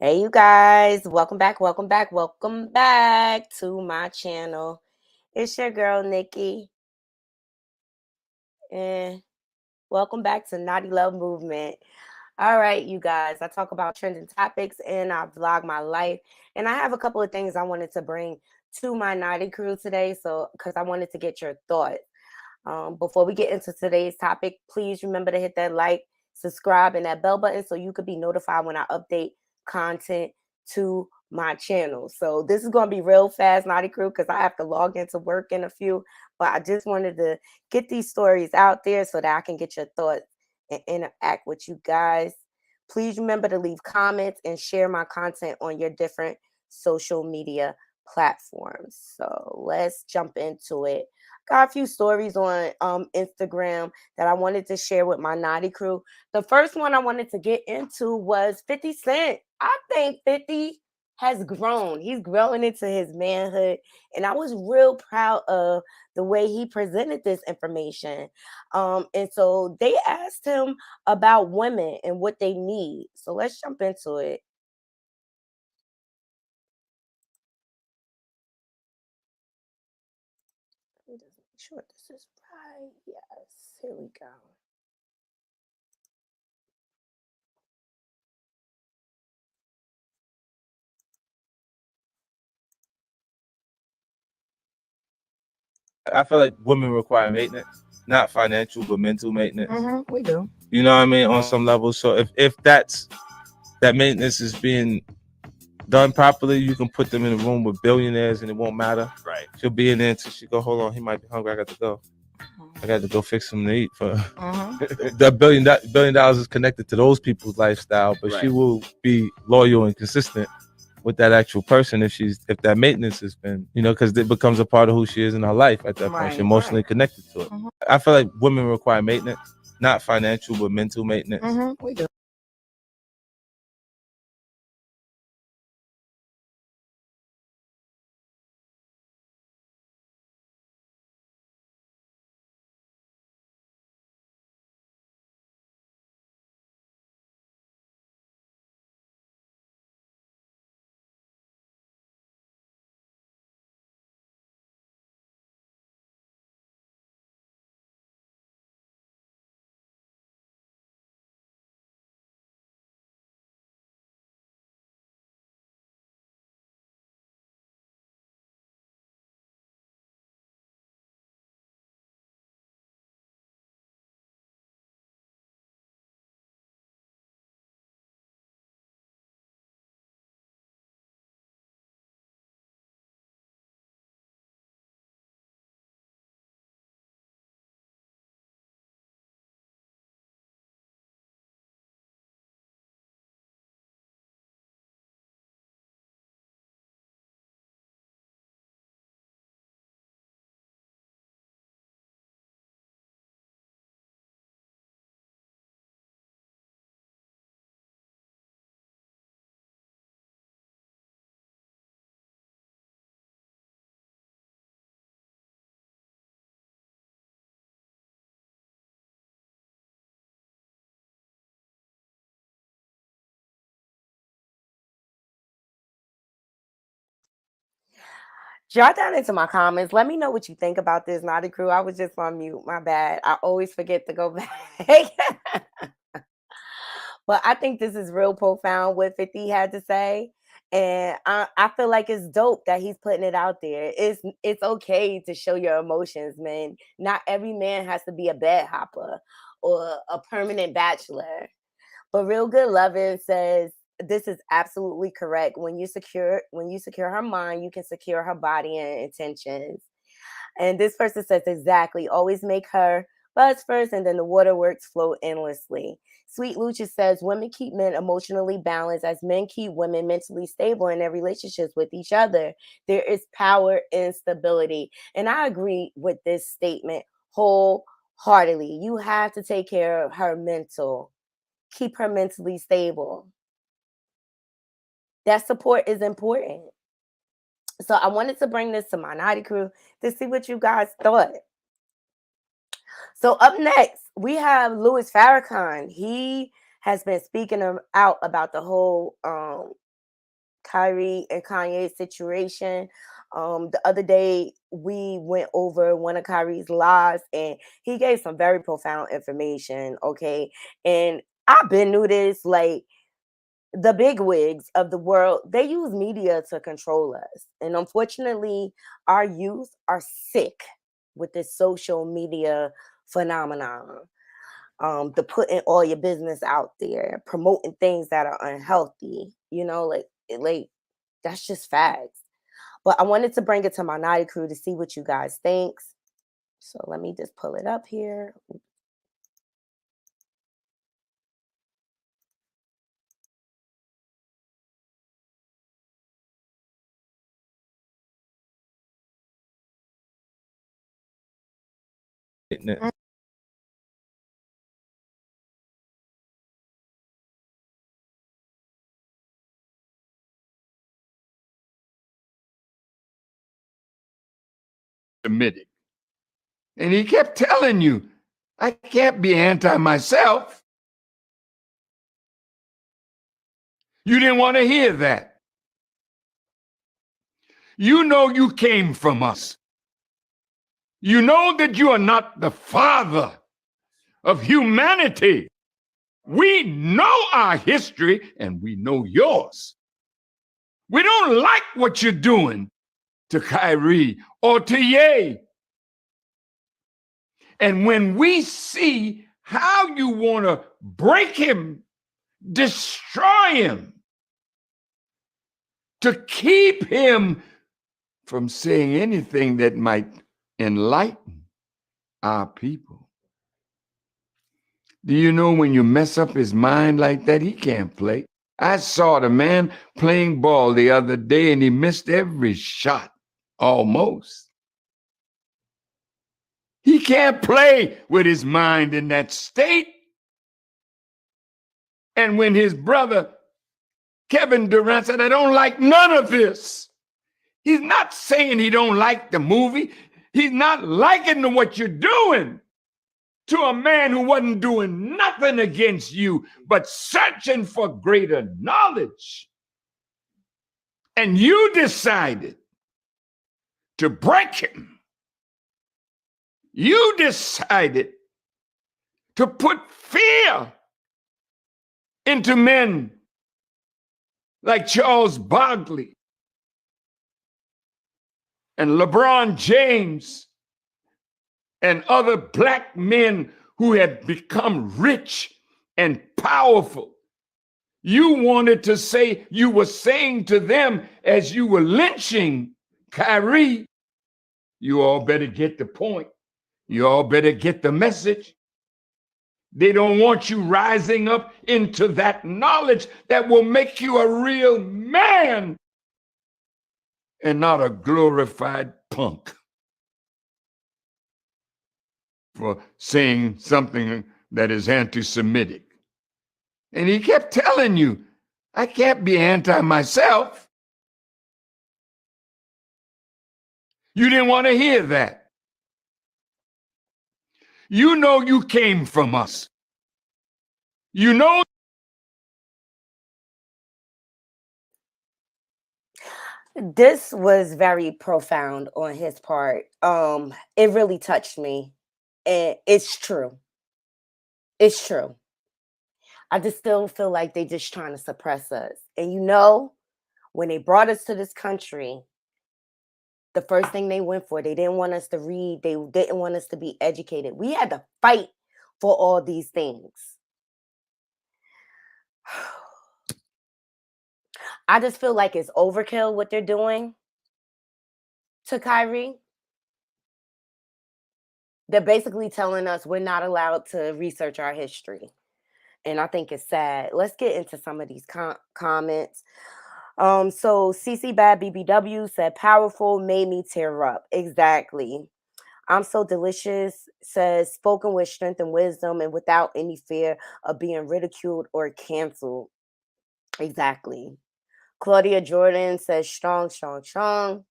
Hey, you guys, welcome back, welcome back to my channel. It's your girl, Nikki, and welcome back to Naughty Love Movement. All right, you guys, I talk about trending topics and I vlog my life. And I have a couple of things I wanted to bring to my Naughty crew today, because I wanted to get your thoughts. Before we get into today's topic, please remember to hit that like, subscribe, and that bell button so you could be notified when I update content to my channel. So this is going to be real fast, Naughty Crew, because I have to log into work in a few. But I just wanted to get these stories out there so that I can get your thoughts and interact with you guys. Please remember to leave comments and share my content on your different social media platforms. So let's jump into it. Got a few stories on Instagram that I wanted to share with my Naughty crew. The first one I wanted to get into was 50 Cent. I think 50 has grown. He's growing into his manhood. And I was real proud of the way he presented this information. And so they asked him about women and what they need. So let's jump into it. Let me just make sure this is right. Yes, here we go. I feel like women require maintenance, not financial, but mental maintenance. We do. You know what I mean? On some level. So if that maintenance is being done properly, you can put them in a room with billionaires and it won't matter. Right. She'll be in there until she go, hold on, he might be hungry. I got to go. I got to go fix him to eat. For that $1 billion is connected to those people's lifestyle, but she Right. will be loyal and consistent with that actual person if that maintenance has been, because it becomes a part of who she is in her life at that point. She's emotionally connected to it. I feel like women require maintenance, not financial, but mental maintenance. We do. Jot down into my comments. Let me know what you think about this, Naughty Crew. I was just on mute. My bad. I always forget to go back. But I think this is real profound what 50 had to say. And I feel like it's dope that he's putting it out there. It's okay to show your emotions, man. Not every man has to be a bed hopper or a permanent bachelor. But Real Good Loving says this is absolutely correct. When you secure her mind, you can secure her body and intentions. And this person says exactly. Always make her buzz first, and then the waterworks flow endlessly. Sweet Lucha says women keep men emotionally balanced as men keep women mentally stable in their relationships with each other. There is power in stability. And I agree with this statement wholeheartedly. You have to take care of her mental, keep her mentally stable. That support is important. So I wanted to bring this to my Naughty crew to see what you guys thought. So up next, we have Louis Farrakhan. He has been speaking out about the whole Kyrie and Kanye situation. The other day we went over one of Kyrie's lives, and he gave some very profound information. Okay, and I've been knew this, like, the big wigs of the world, they use media to control us. And unfortunately, our youth are sick with this social media phenomenon. The putting all your business out there, promoting things that are unhealthy, like that's just facts. But I wanted to bring it to my naughty crew to see what you guys think. So let me just pull it up here. Semitic. And he kept telling you, I can't be anti myself. You didn't want to hear that. You know you came from us. You know that you are not the father of humanity. We know our history and we know yours. We don't like what you're doing to Kyrie or to Ye. And when we see how you want to break him, destroy him, to keep him from saying anything that might enlighten our people. Do you know when you mess up his mind like that, he can't play? I saw the man playing ball the other day and he missed every shot, almost. He can't play with his mind in that state. And when his brother Kevin Durant said, I don't like none of this, he's not saying he don't like the movie. He's not liking what you're doing to a man who wasn't doing nothing against you, but searching for greater knowledge. And you decided to break him. You decided to put fear into men like Charles Barkley and LeBron James and other black men who had become rich and powerful. You wanted to say, you were saying to them as you were lynching Kyrie, you all better get the point. You all better get the message. They don't want you rising up into that knowledge that will make you a real man and not a glorified punk for saying something that is anti-Semitic. And he kept telling you, I can't be anti myself. You didn't want to hear that. You know you came from us. You know. This was very profound on his part. It really touched me. And it's true. It's true. I just still feel like they just trying to suppress us. And when they brought us to this country, the first thing they went for, they didn't want us to read, they didn't want us to be educated. We had to fight for all these things. I just feel like it's overkill what they're doing to Kyrie. They're basically telling us we're not allowed to research our history. And I think it's sad. Let's get into some of these comments. So CC Bad BBW said, powerful made me tear up. Exactly. I'm so delicious says, spoken with strength and wisdom and without any fear of being ridiculed or canceled. Exactly. Claudia Jordan says, strong, strong, strong.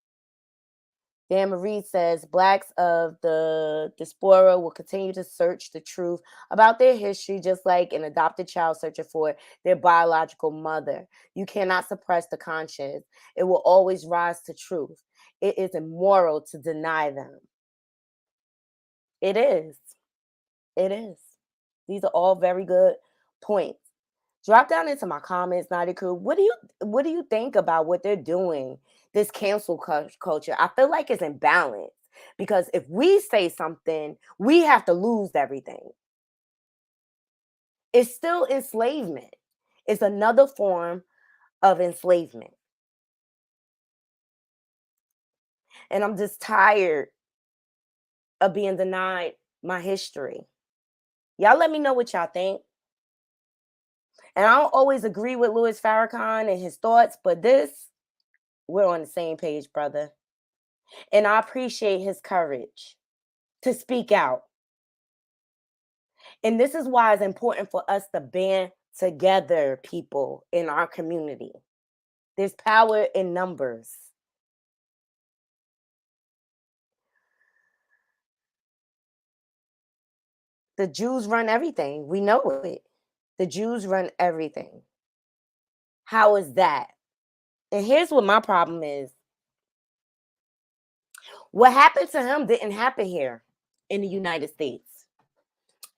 Dan Marie says blacks of the diaspora will continue to search the truth about their history, just like an adopted child searching for their biological mother. You cannot suppress the conscience. It will always rise to truth. It is immoral to deny them. It is. It is. These are all very good points. Drop down into my comments, Naughty Crew. What do you think about what they're doing? This cancel culture. I feel like it's imbalanced because if we say something, we have to lose everything. It's still enslavement. It's another form of enslavement. And I'm just tired of being denied my history. Y'all let me know what y'all think. And I don't always agree with Louis Farrakhan and his thoughts, but we're on the same page, brother. And I appreciate his courage to speak out. And this is why it's important for us to band together, people in our community. There's power in numbers. The Jews run everything. We know it. The Jews run everything. How is that? And here's what my problem is. What happened to him didn't happen here in the United States.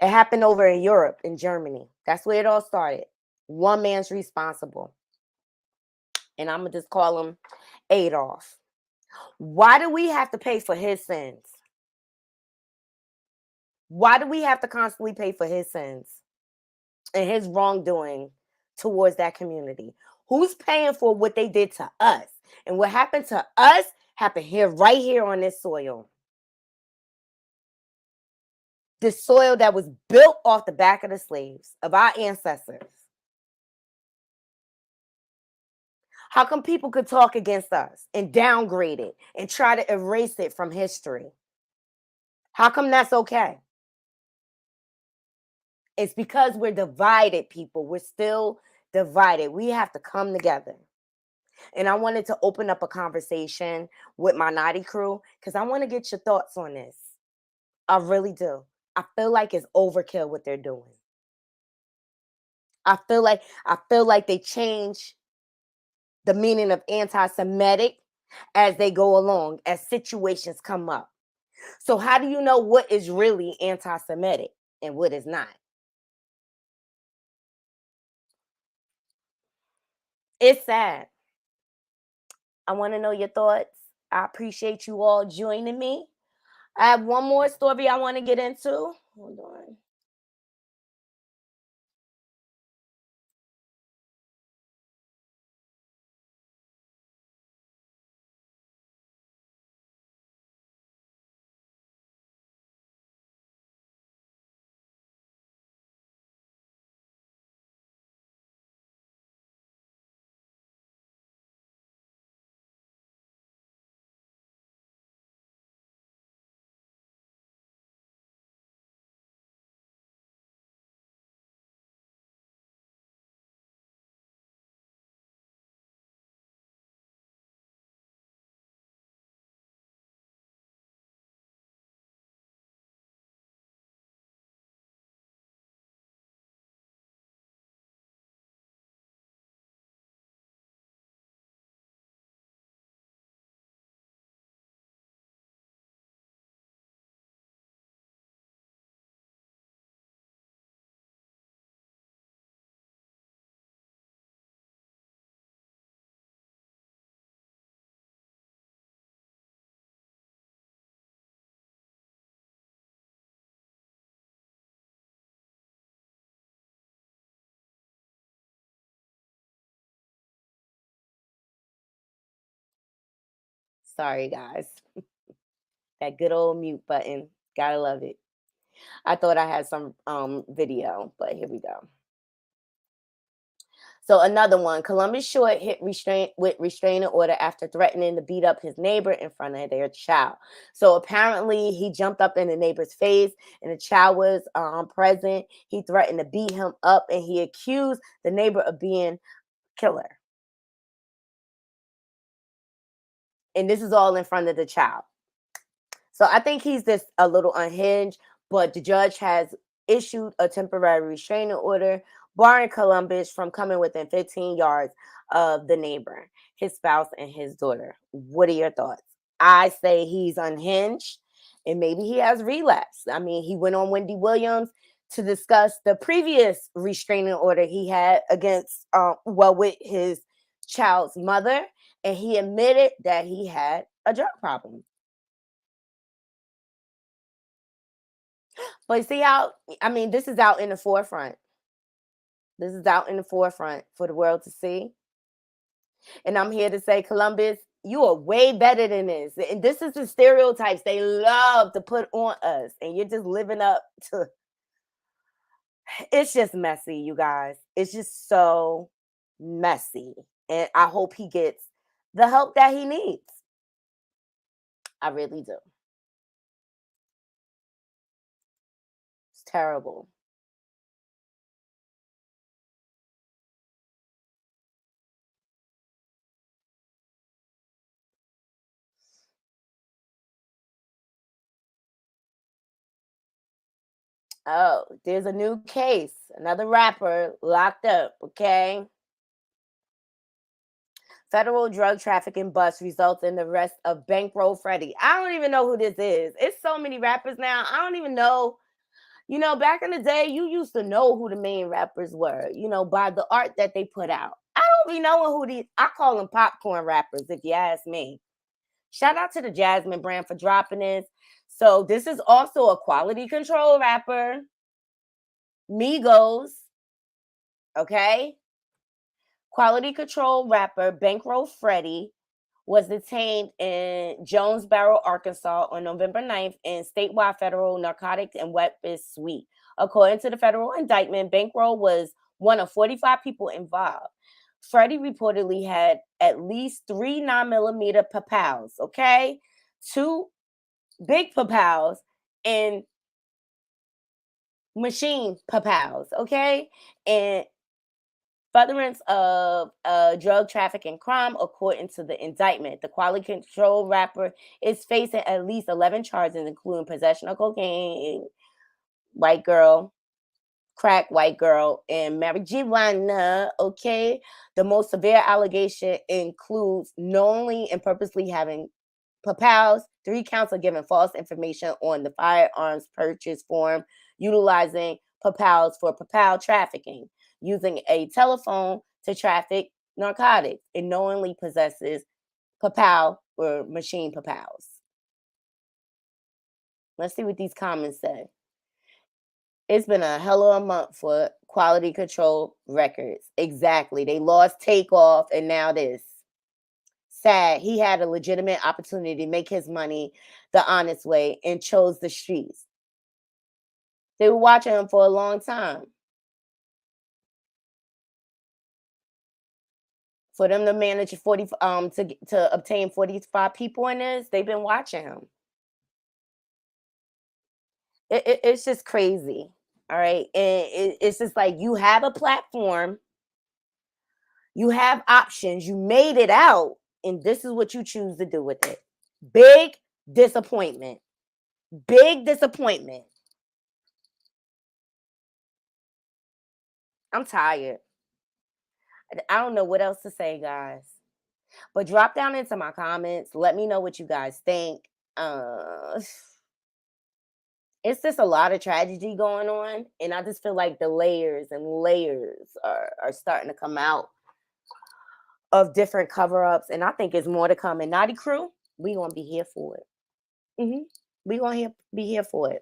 It happened over in Europe, in Germany. That's where it all started. One man's responsible. And I'm going to just call him Adolf. Why do we have to pay for his sins? Why do we have to constantly pay for his sins and his wrongdoing towards that community? Who's paying for what they did to us? And what happened to us happened here, right here on this soil. This soil that was built off the back of the slaves, of our ancestors. How come people could talk against us and downgrade it and try to erase it from history? How come that's okay? It's because we're divided, people. We're still divided. We have to come together. And I wanted to open up a conversation with my Naughty Crew because I want to get your thoughts on this. I really do. I feel like it's overkill what they're doing. I feel like they change the meaning of anti-Semitic as they go along, as situations come up. So how do you know what is really anti-Semitic and what is not? It's sad. I want to know your thoughts. I appreciate you all joining me. I have one more story I want to get into. Hold on. Sorry, guys. That good old mute button. Gotta love it. I thought I had some video, but here we go. So another one, Columbus Short hit restraining order after threatening to beat up his neighbor in front of their child. So apparently he jumped up in the neighbor's face and the child was present. He threatened to beat him up and he accused the neighbor of being killer. And this is all in front of the child. So I think he's just a little unhinged, but the judge has issued a temporary restraining order barring Columbus from coming within 15 yards of the neighbor, his spouse, and his daughter. What are your thoughts? I say he's unhinged and maybe he has relapsed. I mean, he went on Wendy Williams to discuss the previous restraining order he had against, with his child's mother, and he admitted that he had a drug problem. But see how, I mean, this is out in the forefront. This is out in the forefront for the world to see. And I'm here to say, Columbus, you are way better than this. And this is the stereotypes they love to put on us. And you're just living up to. It's just messy, you guys. It's just so messy. And I hope he gets the help that he needs. I really do. It's terrible. Oh, there's a new case. Another rapper locked up, okay? Federal drug trafficking bust results in the arrest of Bankroll Freddie. I don't even know who this is. It's so many rappers now. I don't even know. You know, back in the day, you used to know who the main rappers were, you know, by the art that they put out. I don't be knowing who these, I call them popcorn rappers, if you ask me. Shout out to the Jasmine brand for dropping this. So this is also a quality control rapper. Migos. Okay. Quality control rapper Bankroll Freddie was detained in Jonesboro, Arkansas on November 9th in statewide federal narcotics and weapons suite. According to the federal indictment, Bankroll was one of 45 people involved. Freddie reportedly had at least 3 9mm papows, okay? 2 big papows and machine papows, okay? And furtherance of drug trafficking crime, according to the indictment. The quality control rapper is facing at least 11 charges, including possession of cocaine, white girl, crack, white girl, and marijuana. Okay. The most severe allegation includes knowingly and purposely having papows. 3 counts of giving false information on the firearms purchase form, utilizing papows for papow trafficking, using a telephone to traffic narcotics, and knowingly possesses papow or machine papows. Let's see what these comments say. It's been a hell of a month for quality control records. Exactly. They lost Takeoff and now this. Sad. He had a legitimate opportunity to make his money the honest way and chose the streets. They were watching him for a long time. For them to manage 40 to obtain 45 people in this, they've been watching him. It's just crazy. All right. And it's just like you have a platform, you have options, you made it out, and this is what you choose to do with it. Big disappointment. Big disappointment. I'm tired. I don't know what else to say, guys. But drop down into my comments. Let me know what you guys think. It's just a lot of tragedy going on. And I just feel like the layers and layers are starting to come out of different cover-ups. And I think it's more to come. And Naughty Crew, we going to be here for it. We going to be here for it.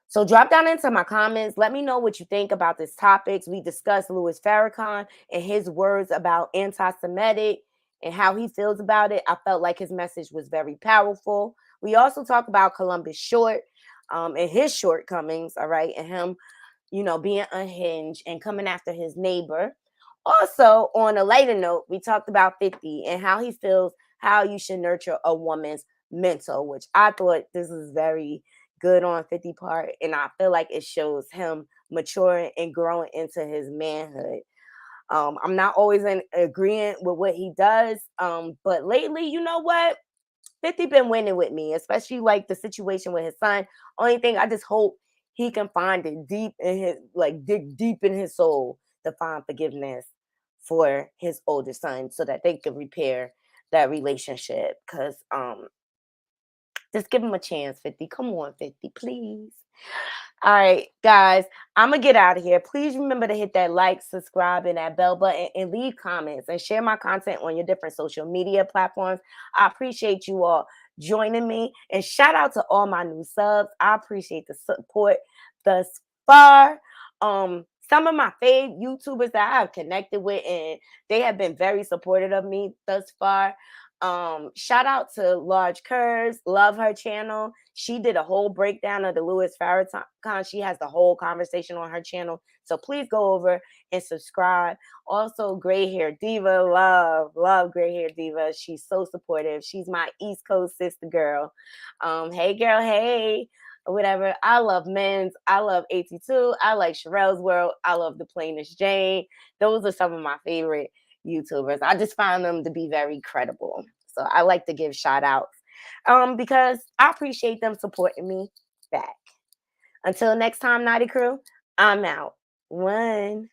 So drop down into my comments. Let me know what you think about this topics. We discussed Louis Farrakhan and his words about anti-Semitic and how he feels about it. I felt like his message was very powerful. We also talk about Columbus Short and his shortcomings, all right, and him, you know, being unhinged and coming after his neighbor. Also, on a lighter note, we talked about 50 and how he feels how you should nurture a woman's mental, which I thought this was very good on 50 part, and I feel like it shows him maturing and growing into his manhood. I'm not always in agreement with what he does, but lately, you know what? 50 been winning with me, especially like the situation with his son. Only thing I just hope he can find it deep in his, like dig deep in his soul to find forgiveness for his older son so that they can repair that relationship. Cause just give him a chance, 50. Come on, 50, please. All right, guys, I'm gonna get out of here. Please remember to hit that like, subscribe, and that bell button, and leave comments and share my content on your different social media platforms. I appreciate you all joining me, and shout out to all my new subs. I appreciate the support thus far. Some of my fave YouTubers that I have connected with, and they have been very supportive of me thus far. Shout out to Large Curves, love her channel. She did a whole breakdown of the Louis Farrakhan. She has the whole conversation on her channel. So please go over and subscribe. Also, Gray Hair Diva, love Gray Hair Diva. She's so supportive. She's my East Coast sister girl. Hey girl, hey. Whatever. I love Men's. I love 82. I like Sherelle's World. I love The Plainest Jane. Those are some of my favorite YouTubers. I just find them to be very credible. So I like to give shout outs because I appreciate them supporting me back. Until next time, Naughty Crew, I'm out. One.